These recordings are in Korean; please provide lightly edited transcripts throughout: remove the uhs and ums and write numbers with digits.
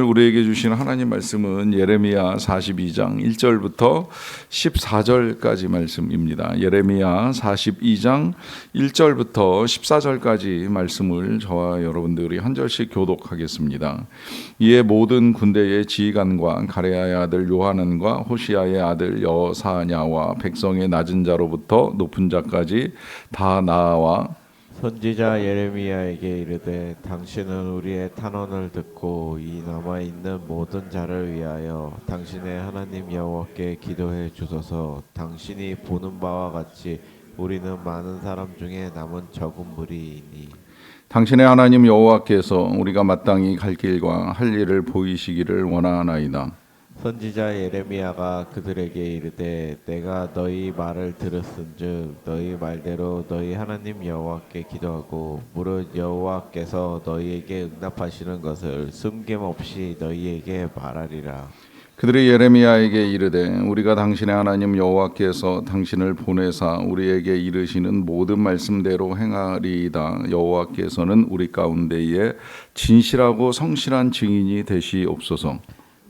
우리에게 주신 하나님 말씀은 예레미야 42장 1절부터 14절까지 말씀입니다. 예레미야 42장 1절부터 14절까지 말씀을 저와 여러분들이 한 절씩 교독하겠습니다. 이에 모든 군대의 지휘관과 가레야의 아들 요하난과 호시아의 아들 여사냐와 백성의 낮은 자로부터 높은 자까지 다 나아와 선지자 예레미야에게 이르되 당신은 우리의 탄원을 듣고 이 남아 있는 모든 자를 위하여 당신의 하나님 여호와께 기도해 주소서. 당신이 보는 바와 같이 우리는 많은 사람 중에 남은 적은 무리이니 당신의 하나님 여호와께서 우리가 마땅히 갈 길과 할 일을 보이시기를 원하나이다. 선지자 예레미야가 그들에게 이르되 내가 너희 말을 들었은즉 너희 말대로 너희 하나님 여호와께 기도하고 무릇 여호와께서 너희에게 응답하시는 것을 숨김없이 너희에게 말하리라. 그들이 예레미야에게 이르되 우리가 당신의 하나님 여호와께서 당신을 보내사 우리에게 이르시는 모든 말씀대로 행하리이다. 여호와께서는 우리 가운데에 진실하고 성실한 증인이 되시옵소서.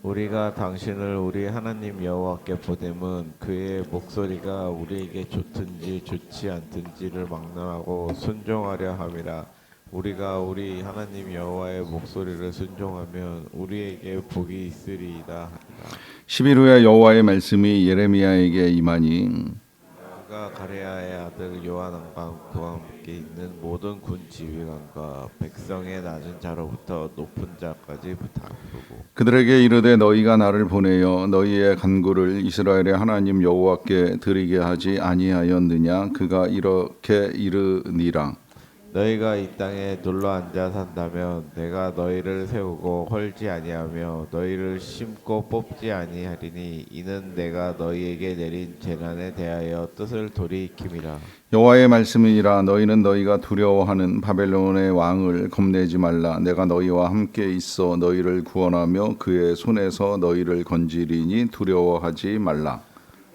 우리가 당신을 우리 하나님 여호와께 보냄은 그의 목소리가 우리에게 좋든지 좋지 않든지를 막론하고 순종하려 함이라. 우리가 우리 하나님 여호와의 목소리를 순종하면 우리에게 복이 있으리이다 하니라. 10일 후에 여호와의 말씀이 예레미야에게 임하니 그가 가레야의 아들 요하난과 그와 함께 있는 모든 군 지휘관과 백성의 낮은 자로부터 높은 자까지 부르고 그들에게 이르되 너희가 나를 보내어 너희의 간구를 이스라엘의 하나님 여호와께 드리게 하지 아니하였느냐. 그가 이렇게 이르니라. 너희가 이 땅에 눌러 앉아 산다면 내가 너희를 세우고 헐지 아니하며 너희를 심고 뽑지 아니하리니 이는 내가 너희에게 내린 재난에 대하여 뜻을 돌이킴이라. 여호와의 말씀이니라. 너희는 너희가 두려워하는 바벨론의 왕을 겁내지 말라. 내가 너희와 함께 있어 너희를 구원하며 그의 손에서 너희를 건지리니 두려워하지 말라.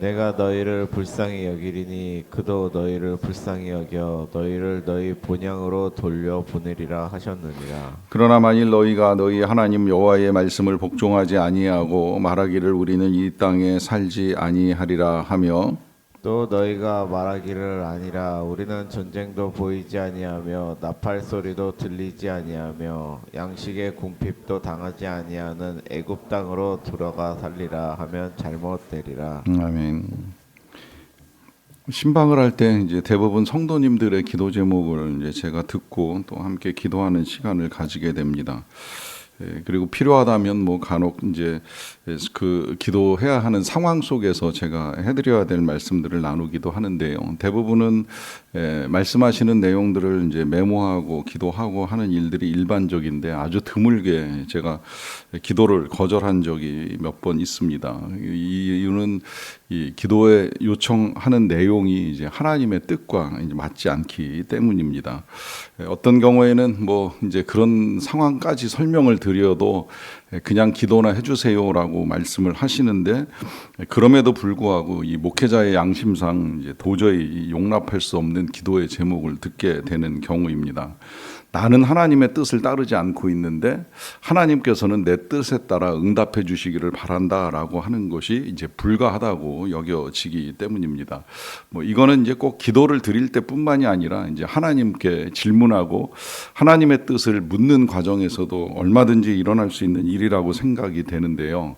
내가 너희를 불쌍히 여기리니 그도 너희를 불쌍히 여겨 너희를 너희 본향으로 돌려 보내리라 하셨느니라. 그러나 만일 너희가 너희 하나님 여호와의 말씀을 복종하지 아니하고 말하기를 우리는 이 땅에 살지 아니하리라 하며 또 너희가 말하기를 아니라 우리는 전쟁도 보이지 아니하며 나팔 소리도 들리지 아니하며 양식의 궁핍도 당하지 아니하는 애굽 땅으로 들어가 살리라 하면 잘못되리라. 아멘. 신방을 할 때 이제 대부분 성도님들의 기도 제목을 이제 제가 듣고 또 함께 기도하는 시간을 가지게 됩니다. 그리고 필요하다면 뭐 간혹 이제 그 기도해야 하는 상황 속에서 제가 해드려야 될 말씀들을 나누기도 하는데요. 대부분은 말씀하시는 내용들을 이제 메모하고 기도하고 하는 일들이 일반적인데 아주 드물게 제가 기도를 거절한 적이 몇 번 있습니다. 이 이유는 이 기도에 요청하는 내용이 이제 하나님의 뜻과 이제 맞지 않기 때문입니다. 어떤 경우에는 뭐 이제 그런 상황까지 설명을 드려도 그냥 기도나 해주세요라고 말씀을 하시는데 그럼에도 불구하고 이 목회자의 양심상 이제 도저히 용납할 수 없는 기도의 제목을 듣게 되는 경우입니다. 나는 하나님의 뜻을 따르지 않고 있는데 하나님께서는 내 뜻에 따라 응답해 주시기를 바란다라고 하는 것이 이제 불가하다고 여겨지기 때문입니다. 뭐 이거는 이제 꼭 기도를 드릴 때뿐만이 아니라 이제 하나님께 질문하고 하나님의 뜻을 묻는 과정에서도 얼마든지 일어날 수 있는 일이라고 생각이 되는데요.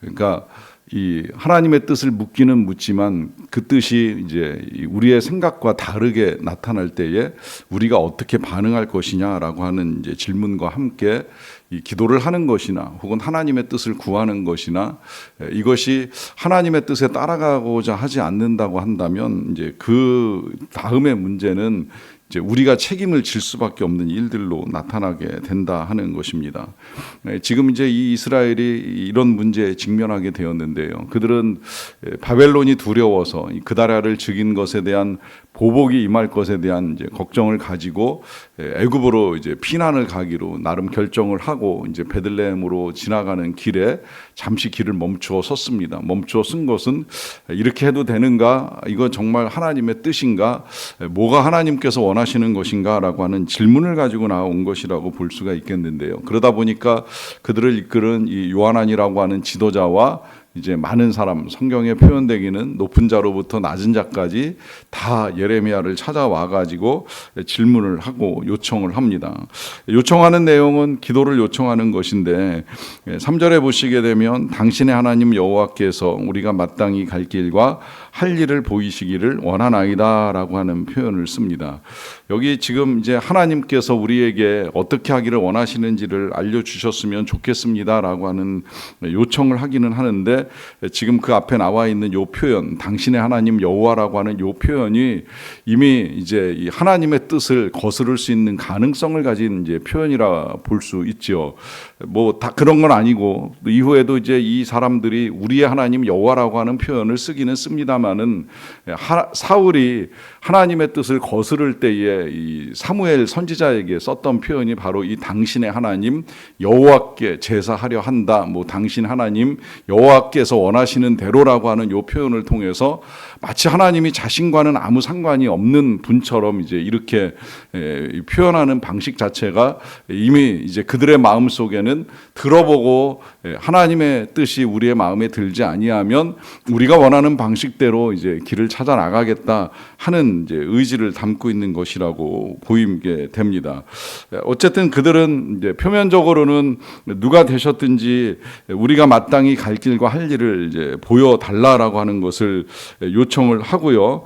그러니까 이 하나님의 뜻을 묻기는 묻지만 그 뜻이 이제 우리의 생각과 다르게 나타날 때에 우리가 어떻게 반응할 것이냐라고 하는 이제 질문과 함께 이 기도를 하는 것이나 혹은 하나님의 뜻을 구하는 것이나 이것이 하나님의 뜻에 따라가고자 하지 않는다고 한다면 이제 그 다음의 문제는 이제 우리가 책임을 질 수밖에 없는 일들로 나타나게 된다 하는 것입니다. 지금 이제 이 이스라엘이 이런 문제에 직면하게 되었는데요. 그들은 바벨론이 두려워서 그다라를 죽인 것에 대한 보복이 임할 것에 대한 이제 걱정을 가지고 애굽으로 이제 피난을 가기로 나름 결정을 하고 이제 베들레헴으로 지나가는 길에 잠시 길을 멈추어 섰습니다. 멈추어 쓴 것은 이렇게 해도 되는가? 이거 정말 하나님의 뜻인가? 뭐가 하나님께서 원하시는 것인가라고 하는 질문을 가지고 나온 것이라고 볼 수가 있겠는데요. 그러다 보니까 그들을 이끄는 이 요한안이라고 하는 지도자와 이제 많은 사람, 성경에 표현되기는 높은 자로부터 낮은 자까지 다 예레미야를 찾아와 가지고 질문을 하고 요청을 합니다. 요청하는 내용은 기도를 요청하는 것인데 3절에 보시게 되면 당신의 하나님 여호와께서 우리가 마땅히 갈 길과 할 일을 보이시기를 원하나이다라고 하는 표현을 씁니다. 여기 지금 이제 하나님께서 우리에게 어떻게 하기를 원하시는지를 알려주셨으면 좋겠습니다라고 하는 요청을 하기는 하는데 지금 그 앞에 나와 있는 요 표현, 당신의 하나님 여호와라고 하는 요 표현이 이미 이제 이 하나님의 뜻을 거스를 수 있는 가능성을 가진 이제 표현이라 볼 수 있죠. 뭐 다 그런 건 아니고 이후에도 이제 이 사람들이 우리의 하나님 여호와라고 하는 표현을 쓰기는 씁니다만은 사울이 하나님의 뜻을 거스를 때에 이 사무엘 선지자에게 썼던 표현이 바로 이 당신의 하나님 여호와께 제사하려 한다. 뭐 당신 하나님 여호와께서 원하시는 대로라고 하는 요 표현을 통해서 마치 하나님이 자신과는 아무 상관이 없는 분처럼 이제 이렇게 표현하는 방식 자체가 이미 이제 그들의 마음 속에는 들어보고 하나님의 뜻이 우리의 마음에 들지 아니하면 우리가 원하는 방식대로 이제 길을 찾아 나가겠다 하는 이제 의지를 담고 있는 것이라고 보이게 됩니다. 어쨌든 그들은 이제 표면적으로는 누가 되셨든지 우리가 마땅히 갈 길과 할 일을 이제 보여 달라라고 하는 것을 요청을 하고요.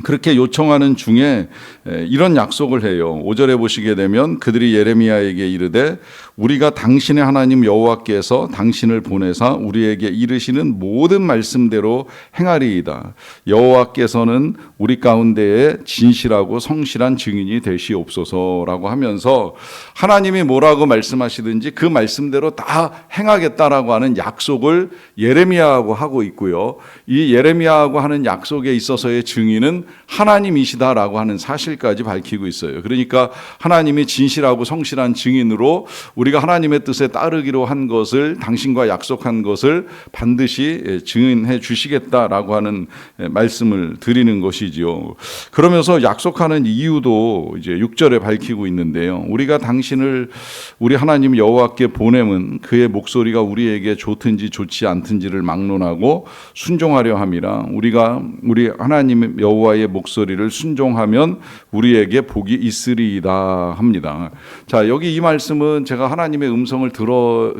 그렇게 요청하는 중에 이런 약속을 해요. 5절에 보시게 되면 그들이 예레미야에게 이르되 우리가 당신의 하나님 여호와께서 당신을 보내사 우리에게 이르시는 모든 말씀대로 행하리이다. 여호와께서는 우리 가운데에 진실하고 성실한 증인이 되시옵소서라고 하면서 하나님이 뭐라고 말씀하시든지 그 말씀대로 다 행하겠다라고 하는 약속을 예레미야하고 하고 있고요. 이 예레미야하고 하는 약속에 있어서의 증인은 하나님이시다라고 하는 사실까지 밝히고 있어요. 그러니까 하나님이 진실하고 성실한 증인으로 우리가 하나님의 뜻에 따르기로 한 것을 당신과 약속한 것을 반드시 증인해 주시겠다라고 하는 말씀을 드리는 것이지요. 그러면서 약속하는 이유도 이제 6절에 밝히고 있는데요. 우리가 당신을 우리 하나님 여호와께 보내면 그의 목소리가 우리에게 좋든지 좋지 않든지를 막론하고 순종하려 함이라. 우리가 우리 하나님 여호와의 목소리를 순종하면 우리에게 복이 있으리이다 합니다. 자, 여기 이 말씀은 제가 하나님의 음성을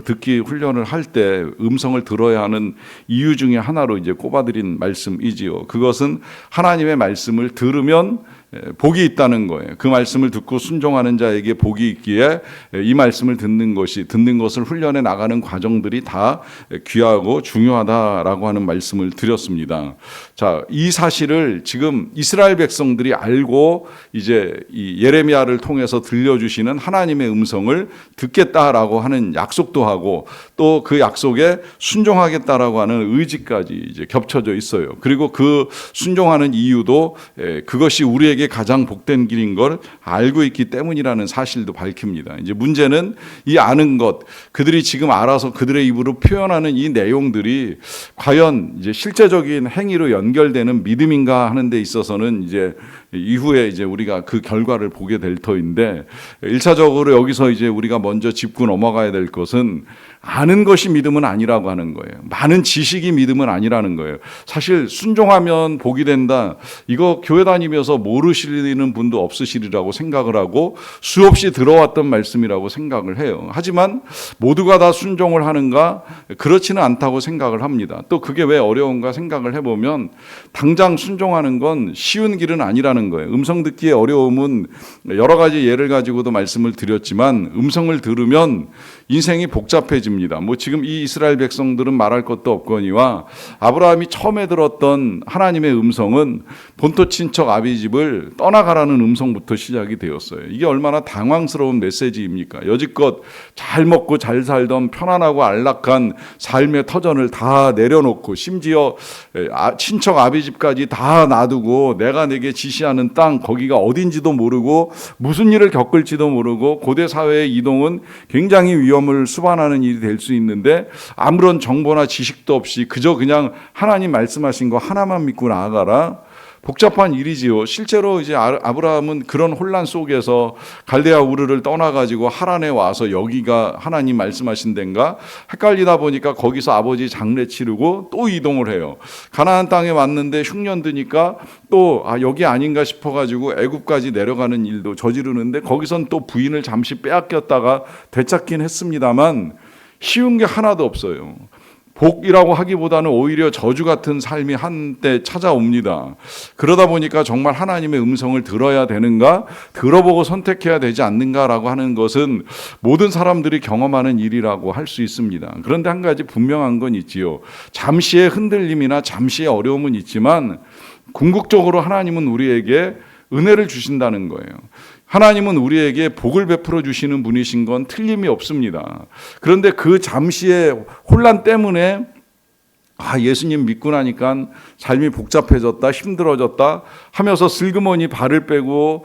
듣기 훈련을 할 때 음성을 들어야 하는 이유 중에 하나로 이제 꼽아드린 말씀이지요. 그것은 하나님의 말씀을 들으면 복이 있다는 거예요. 그 말씀을 듣고 순종하는 자에게 복이 있기에 이 말씀을 듣는 것을 훈련해 나가는 과정들이 다 귀하고 중요하다라고 하는 말씀을 드렸습니다. 자, 이 사실을 지금 이스라엘 백성들이 알고 이제 이 예레미야를 통해서 들려주시는 하나님의 음성을 듣겠다라고 하는 약속도 하고 또 그 약속에 순종하겠다라고 하는 의지까지 이제 겹쳐져 있어요. 그리고 그 순종하는 이유도 그것이 우리에게 가장 복된 길인 걸 알고 있기 때문이라는 사실도 밝힙니다. 이제 문제는 이 아는 것, 그들이 지금 알아서 그들의 입으로 표현하는 이 내용들이 과연 이제 실제적인 행위로 연결되는 믿음인가 하는 데 있어서는 이제 이후에 이제 우리가 그 결과를 보게 될 터인데 1차적으로 여기서 이제 우리가 먼저 짚고 넘어가야 될 것은 아는 것이 믿음은 아니라고 하는 거예요. 많은 지식이 믿음은 아니라는 거예요. 사실 순종하면 복이 된다. 이거 교회 다니면서 모르시는 분도 없으시리라고 생각을 하고 수없이 들어왔던 말씀이라고 생각을 해요. 하지만 모두가 다 순종을 하는가? 그렇지는 않다고 생각을 합니다. 또 그게 왜 어려운가 생각을 해보면 당장 순종하는 건 쉬운 길은 아니라는 거예요. 음성 듣기의 어려움은 여러 가지 예를 가지고도 말씀을 드렸지만 음성을 들으면 인생이 복잡해집니다. 뭐 지금 이 이스라엘 백성들은 말할 것도 없거니와 아브라함이 처음에 들었던 하나님의 음성은 본토 친척 아비집을 떠나가라는 음성부터 시작이 되었어요. 이게 얼마나 당황스러운 메시지입니까? 여지껏 잘 먹고 잘 살던 편안하고 안락한 삶의 터전을 다 내려놓고 심지어 친척 아비집까지 다 놔두고 내가 내게 지시하는 가는 땅, 거기가 어딘지도 모르고 무슨 일을 겪을지도 모르고 고대 사회의 이동은 굉장히 위험을 수반하는 일이 될 수 있는데 아무런 정보나 지식도 없이 그냥 하나님 말씀하신 거 하나만 믿고 나아가라. 복잡한 일이지요. 실제로 이제 아브라함은 그런 혼란 속에서 갈대아 우르를 떠나가지고 하란에 와서 여기가 하나님 말씀하신 데인가 헷갈리다 보니까 거기서 아버지 장례 치르고 또 이동을 해요. 가나안 땅에 왔는데 흉년 드니까 또 여기 아닌가 싶어가지고 애굽까지 내려가는 일도 저지르는데 거기선 또 부인을 잠시 빼앗겼다가 되찾긴 했습니다만 쉬운 게 하나도 없어요. 복이라고 하기보다는 오히려 저주 같은 삶이 한때 찾아옵니다. 그러다 보니까 정말 하나님의 음성을 들어야 되는가, 들어보고 선택해야 되지 않는가라고 하는 것은 모든 사람들이 경험하는 일이라고 할 수 있습니다. 그런데 한 가지 분명한 건 있지요. 잠시의 흔들림이나 잠시의 어려움은 있지만 궁극적으로 하나님은 우리에게 은혜를 주신다는 거예요. 하나님은 우리에게 복을 베풀어 주시는 분이신 건 틀림이 없습니다. 그런데 그 잠시의 혼란 때문에 예수님 믿고 나니까 삶이 복잡해졌다, 힘들어졌다 하면서 슬그머니 발을 빼고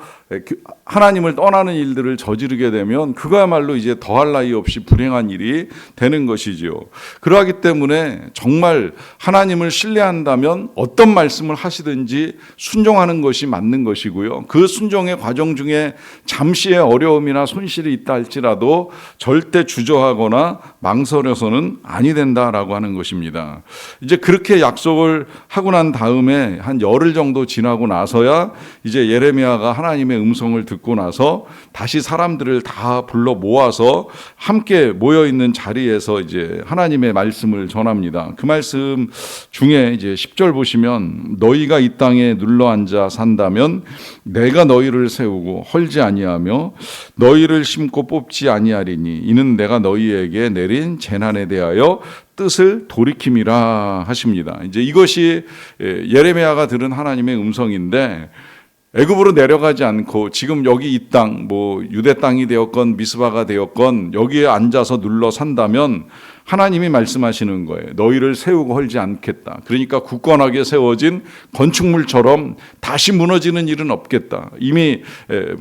하나님을 떠나는 일들을 저지르게 되면 그거야말로 이제 더할 나위 없이 불행한 일이 되는 것이지요. 그러하기 때문에 정말 하나님을 신뢰한다면 어떤 말씀을 하시든지 순종하는 것이 맞는 것이고요. 그 순종의 과정 중에 잠시의 어려움이나 손실이 있다 할지라도 절대 주저하거나 망설여서는 아니 된다라고 하는 것입니다. 이제 그렇게 약속을 하고 난 다음에 한 열흘 정도 지나고 나서야 이제 예레미야가 하나님의 음성을 듣고 나서 다시 사람들을 다 불러 모아서 함께 모여 있는 자리에서 이제 하나님의 말씀을 전합니다. 그 말씀 중에 이제 10절 보시면 너희가 이 땅에 눌러 앉아 산다면 내가 너희를 세우고 헐지 아니하며 너희를 심고 뽑지 아니하리니 이는 내가 너희에게 내린 재난에 대하여 뜻을 돌이킴이라 하십니다. 이제 이것이 예레미야가 들은 하나님의 음성인데 애굽으로 내려가지 않고 지금 여기 이 땅, 유대 땅이 되었건 미스바가 되었건 여기에 앉아서 눌러 산다면 하나님이 말씀하시는 거예요. 너희를 세우고 헐지 않겠다. 그러니까 굳건하게 세워진 건축물처럼 다시 무너지는 일은 없겠다. 이미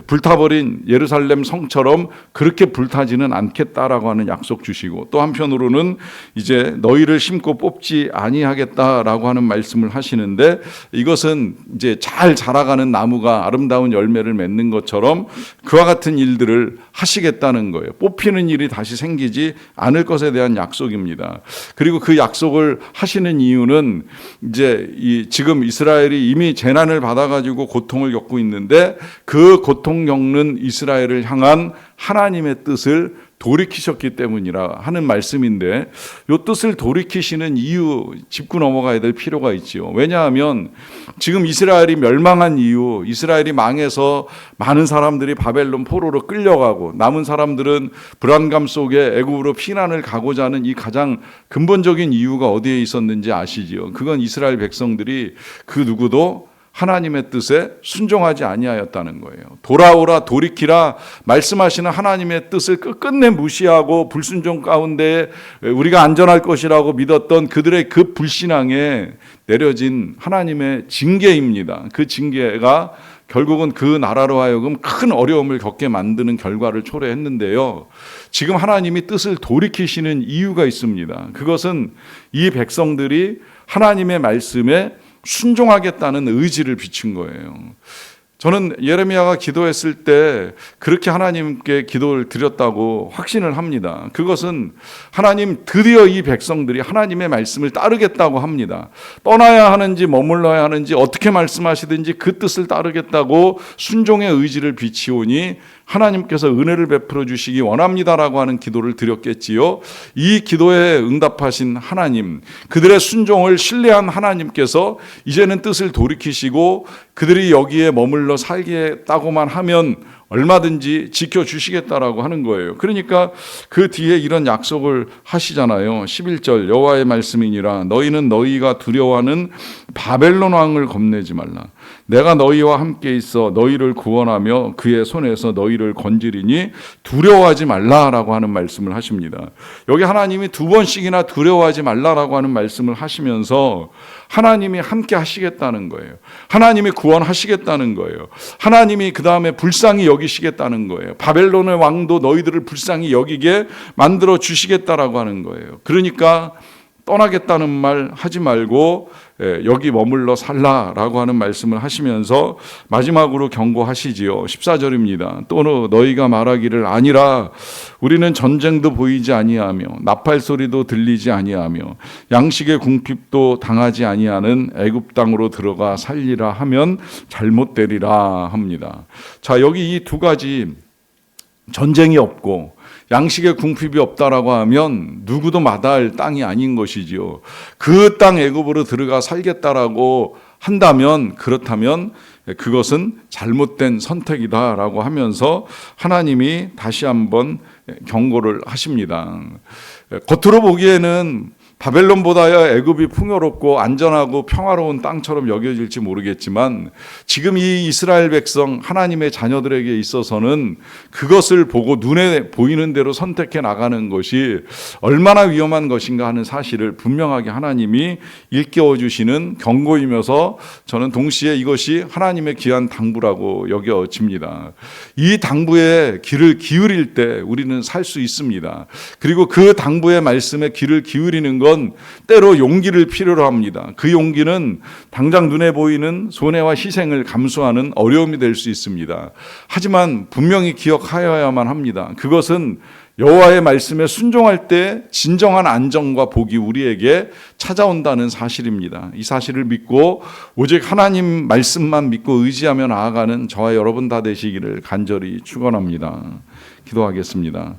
불타버린 예루살렘 성처럼 그렇게 불타지는 않겠다라고 하는 약속 주시고 또 한편으로는 이제 너희를 심고 뽑지 아니하겠다라고 하는 말씀을 하시는데 이것은 이제 잘 자라가는 나무가 아름다운 열매를 맺는 것처럼 그와 같은 일들을 하시겠다는 거예요. 뽑히는 일이 다시 생기지 않을 것에 대한 약속입니다. 그리고 그 약속을 하시는 이유는 이제 지금 이스라엘이 이미 재난을 받아가지고 고통을 겪고 있는데 그 고통 겪는 이스라엘을 향한 하나님의 뜻을 돌이키셨기 때문이라 하는 말씀인데 이 뜻을 돌이키시는 이유 짚고 넘어가야 될 필요가 있지요. 왜냐하면 지금 이스라엘이 멸망한 이유, 이스라엘이 망해서 많은 사람들이 바벨론 포로로 끌려가고 남은 사람들은 불안감 속에 애굽으로 피난을 가고자 하는 이 가장 근본적인 이유가 어디에 있었는지 아시지요? 그건 이스라엘 백성들이 그 누구도 하나님의 뜻에 순종하지 아니하였다는 거예요. 돌아오라 돌이키라 말씀하시는 하나님의 뜻을 끝끝내 무시하고 불순종 가운데 우리가 안전할 것이라고 믿었던 그들의 그 불신앙에 내려진 하나님의 징계입니다. 그 징계가 결국은 그 나라로 하여금 큰 어려움을 겪게 만드는 결과를 초래했는데요. 지금 하나님이 뜻을 돌이키시는 이유가 있습니다. 그것은 이 백성들이 하나님의 말씀에 순종하겠다는 의지를 비춘 거예요. 저는 예레미야가 기도했을 때 그렇게 하나님께 기도를 드렸다고 확신을 합니다. 그것은 하나님 드디어 이 백성들이 하나님의 말씀을 따르겠다고 합니다. 떠나야 하는지 머물러야 하는지 어떻게 말씀하시든지 그 뜻을 따르겠다고 순종의 의지를 비치오니 하나님께서 은혜를 베풀어 주시기 원합니다라고 하는 기도를 드렸겠지요. 이 기도에 응답하신 하나님, 그들의 순종을 신뢰한 하나님께서 이제는 뜻을 돌이키시고 그들이 여기에 머물러 살겠다고만 하면 얼마든지 지켜주시겠다라고 하는 거예요. 그러니까 그 뒤에 이런 약속을 하시잖아요. 11절 여호와의 말씀이니라 너희는 너희가 두려워하는 바벨론 왕을 겁내지 말라. 내가 너희와 함께 있어 너희를 구원하며 그의 손에서 너희를 건지리니 두려워하지 말라라고 하는 말씀을 하십니다. 여기 하나님이 두 번씩이나 두려워하지 말라라고 하는 말씀을 하시면서 하나님이 함께 하시겠다는 거예요. 하나님이 구원하시겠다는 거예요. 하나님이 그 다음에 불쌍히 여기시겠다는 거예요. 바벨론의 왕도 너희들을 불쌍히 여기게 만들어 주시겠다라고 하는 거예요. 그러니까 떠나겠다는 말 하지 말고 여기 머물러 살라라고 하는 말씀을 하시면서 마지막으로 경고하시지요. 14절입니다. 또 너희가 말하기를 아니라 우리는 전쟁도 보이지 아니하며 나팔 소리도 들리지 아니하며 양식의 궁핍도 당하지 아니하는 애굽 땅으로 들어가 살리라 하면 잘못되리라 합니다. 자, 여기 이 두 가지 전쟁이 없고 양식의 궁핍이 없다라고 하면 누구도 마다할 땅이 아닌 것이지요. 그 땅 애굽으로 들어가 살겠다라고 한다면 그렇다면 그것은 잘못된 선택이다라고 하면서 하나님이 다시 한번 경고를 하십니다. 겉으로 보기에는 바벨론보다야 애굽이 풍요롭고 안전하고 평화로운 땅처럼 여겨질지 모르겠지만 지금 이 이스라엘 백성 하나님의 자녀들에게 있어서는 그것을 보고 눈에 보이는 대로 선택해 나가는 것이 얼마나 위험한 것인가 하는 사실을 분명하게 하나님이 일깨워 주시는 경고이면서 저는 동시에 이것이 하나님의 귀한 당부라고 여겨집니다. 이 당부에 귀를 기울일 때 우리는 살 수 있습니다. 그리고 그 당부의 말씀에 귀를 기울이는 것 때로 용기를 필요로 합니다. 그 용기는 당장 눈에 보이는 손해와 희생을 감수하는 어려움이 될 수 있습니다. 하지만 분명히 기억하여야만 합니다. 그것은 여호와의 말씀에 순종할 때 진정한 안정과 복이 우리에게 찾아온다는 사실입니다. 이 사실을 믿고 오직 하나님 말씀만 믿고 의지하며 나아가는 저와 여러분 다 되시기를 간절히 축원합니다. 기도하겠습니다.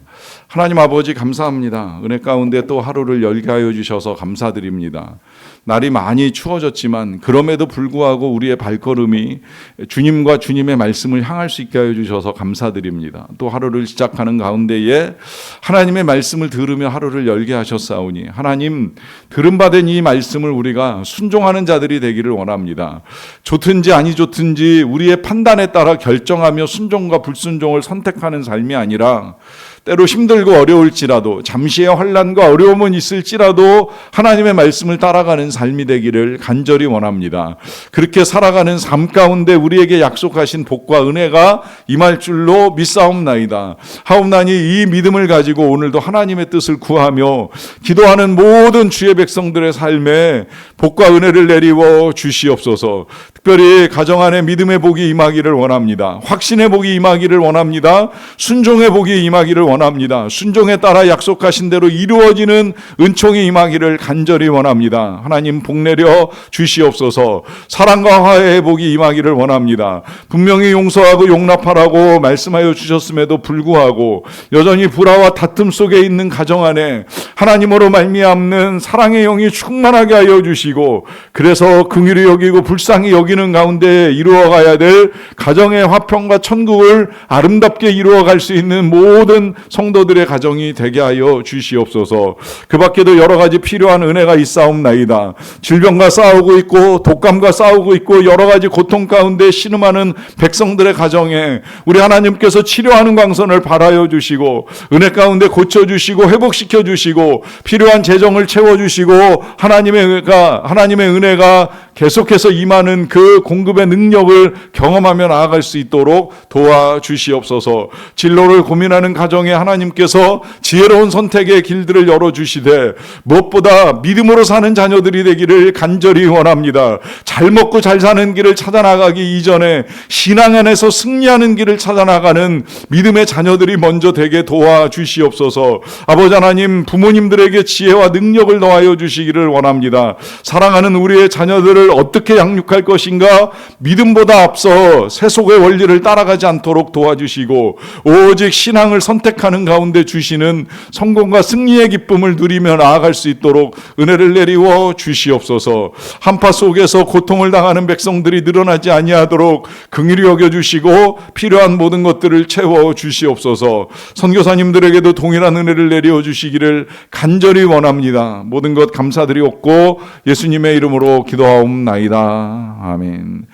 하나님 아버지 감사합니다. 은혜 가운데 또 하루를 열게 하여 주셔서 감사드립니다. 날이 많이 추워졌지만 그럼에도 불구하고 우리의 발걸음이 주님과 주님의 말씀을 향할 수 있게 하여 주셔서 감사드립니다. 또 하루를 시작하는 가운데에 하나님의 말씀을 들으며 하루를 열게 하셨사오니 하나님 들음받은 이 말씀을 우리가 순종하는 자들이 되기를 원합니다. 좋든지 아니 좋든지 우리의 판단에 따라 결정하며 순종과 불순종을 선택하는 삶이 아니라 때로 힘들고 어려울지라도 잠시의 환난과 어려움은 있을지라도 하나님의 말씀을 따라가는 삶이 되기를 간절히 원합니다. 그렇게 살아가는 삶 가운데 우리에게 약속하신 복과 은혜가 임할 줄로 믿사옵나이다. 하옵나니 이 믿음을 가지고 오늘도 하나님의 뜻을 구하며 기도하는 모든 주의 백성들의 삶에 복과 은혜를 내리워 주시옵소서. 특별히 가정 안에 믿음의 복이 임하기를 원합니다. 확신의 복이 임하기를 원합니다. 순종의 복이 임하기를 원합니다. 순종에 따라 약속하신 대로 이루어지는 은총이 임하기를 간절히 원합니다. 하나님 복 내려 주시옵소서. 사랑과 화해의 복이 임하기를 원합니다. 분명히 용서하고 용납하라고 말씀하여 주셨음에도 불구하고 여전히 불화와 다툼 속에 있는 가정 안에 하나님으로 말미암는 사랑의 영이 충만하게 하여 주시고 그래서 긍휼히 여기고 불쌍히 여기는 가운데 이루어가야 될 가정의 화평과 천국을 아름답게 이루어갈 수 있는 모든 성도들의 가정이 되게 하여 주시옵소서. 그 밖에도 여러 가지 필요한 은혜가 있사옵나이다. 질병과 싸우고 있고 독감과 싸우고 있고 여러 가지 고통 가운데 신음하는 백성들의 가정에 우리 하나님께서 치료하는 광선을 발하여 주시고 은혜 가운데 고쳐주시고 회복시켜 주시고 필요한 재정을 채워주시고 하나님의 은혜가 계속해서 임하는 그 공급의 능력을 경험하며 나아갈 수 있도록 도와주시옵소서. 진로를 고민하는 가정에 하나님께서 지혜로운 선택의 길들을 열어주시되 무엇보다 믿음으로 사는 자녀들이 되기를 간절히 원합니다. 잘 먹고 잘 사는 길을 찾아나가기 이전에 신앙 안에서 승리하는 길을 찾아나가는 믿음의 자녀들이 먼저 되게 도와주시옵소서. 아버지 하나님 부모님들에게 지혜와 능력을 더하여 주시기를 원합니다. 사랑하는 우리의 자녀들을 어떻게 양육할 것인가 믿음보다 앞서 세속의 원리를 따라가지 않도록 도와주시고 오직 신앙을 선택하는 선택하는 가운데 주시는 성공과 승리의 기쁨을 누리며 나아갈 수 있도록 은혜를 내리워 주시옵소서. 한파 속에서 고통을 당하는 백성들이 늘어나지 아니하도록 긍휼히 여겨주시고 필요한 모든 것들을 채워 주시옵소서. 선교사님들에게도 동일한 은혜를 내려 주시기를 간절히 원합니다. 모든 것 감사드리옵고 예수님의 이름으로 기도하옵나이다. 아멘.